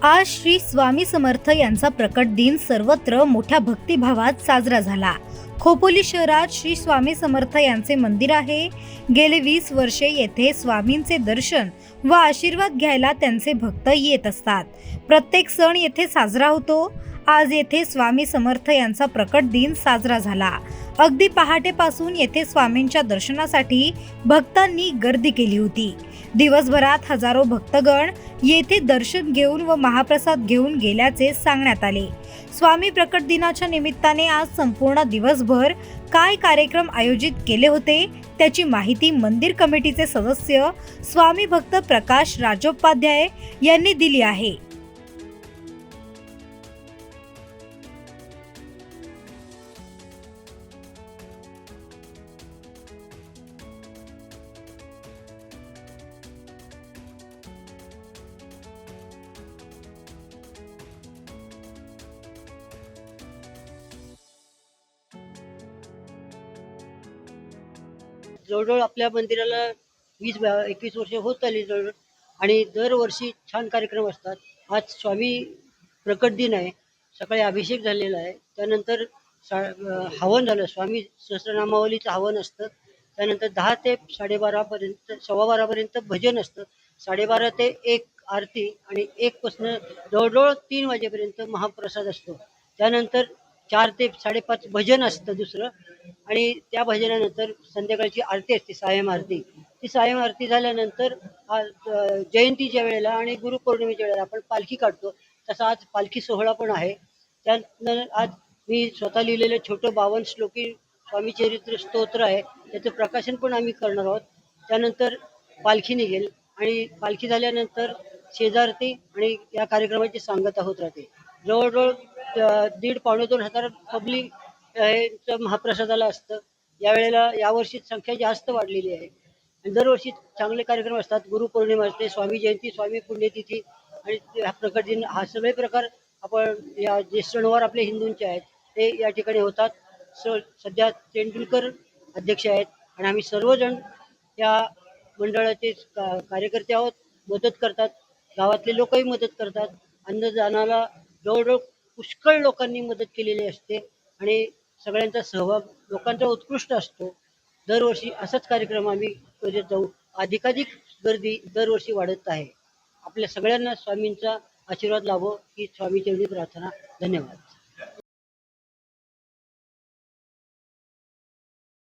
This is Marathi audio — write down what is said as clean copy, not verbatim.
आज श्री स्वामी समर्थ यांचा प्रकट दिन सर्वत्र मोठ्या भक्तिभावात साजरा झाला। खोपोली शहरात श्री स्वामी समर्थ यांचे मंदिर आहे। गेले 20 वर्षे येथे स्वामींचे दर्शन व आशीर्वाद घ्यायला त्यांचे भक्त येत असतात। प्रत्येक सण येथे साजरा होतो। आज येथे स्वामी समर्थ यांचा प्रकट दिन साजरा झाला। अगदी पहाटेपासून येथे स्वामींच्या दर्शनासाठी भक्तांनी गर्दी केली होती। दिवसभरात हजारो भक्तगण येथे दर्शन घेऊन व महाप्रसाद घेऊन गेल्याचे सांगण्यात आले। स्वामी प्रकट दिनाच्या निमित्ताने आज संपूर्ण दिवसभर काय कार्यक्रम आयोजित केले होते त्याची माहिती मंदिर कमिटीचे सदस्य स्वामी भक्त प्रकाश राजोपाध्याय यांनी दिली आहे। जवळजवळ आपल्या मंदिराला 20-21 वर्ष होत आली जवळ, आणि दरवर्षी छान कार्यक्रम असतात। आज स्वामी प्रकट दिन आहे। सकाळी अभिषेक झालेला आहे, त्यानंतर हवन झालं। स्वामी सहस्रनामावलीचं हवन असतं। त्यानंतर 10 ते 12:30 पर्यंत 12:15 पर्यंत भजन असतं। 12:30 ते 1 आरती आणि 1 पासून जवळजवळ 3 वाजेपर्यंत महाप्रसाद असतो। त्यानंतर 4 ते 5:30 भजन असतं दुसरं, आणि त्या भजनानंतर संध्याकाळची आरती असते, सायं आरती। ती सायं आरती झाल्यानंतर जयंतीच्या वेळेला आणि गुरुपौर्णिमेच्या वेळेला आपण पालखी काढतो। तसा आज पालखी सोहळा पण आहे। त्यानंतर आज मी स्वतः लिहिलेलं छोटं 52 श्लोकी स्वामी चरित्र स्तोत्र आहे, त्याचं प्रकाशन पण आम्ही करणार आहोत। त्यानंतर पालखी निघेल आणि पालखी झाल्यानंतर शेजारती आणि या कार्यक्रमाची सांगता होत राहते। जवळजवळ 1,500-2 हजार पब्लिक महाप्रसादाला असतं। यावेळेला यावर्षी संख्या जास्त वाढलेली आहे आणि दरवर्षी चांगले कार्यक्रम असतात। गुरुपौर्णिमा असते, स्वामी जयंती, स्वामी पुण्यतिथी आणि हा प्रकट दिन, हा सगळे प्रकार आपण या जे सणवार आपले हिंदूंचे आहेत ते या ठिकाणी होतात। सध्या तेंडुलकर अध्यक्ष आहेत आणि आम्ही सर्वजण या मंडळाचे कार्यकर्ते आहोत। मदत करतात, गावातले लोकही मदत करतात। अन्नदानाला जवळजवळ पुष्कळ लोकांनी मदत केलेली असते आणि सगळ्यांचा सहभाग लोकांचा उत्कृष्ट असतो। दरवर्षी असाच कार्यक्रम आम्ही करत जाऊ। अधिकाधिक गर्दी दरवर्षी वाढत आहे। आपल्या सगळ्यांना स्वामींचा आशीर्वाद लाभो ही स्वामीचरणी प्रार्थना। धन्यवाद।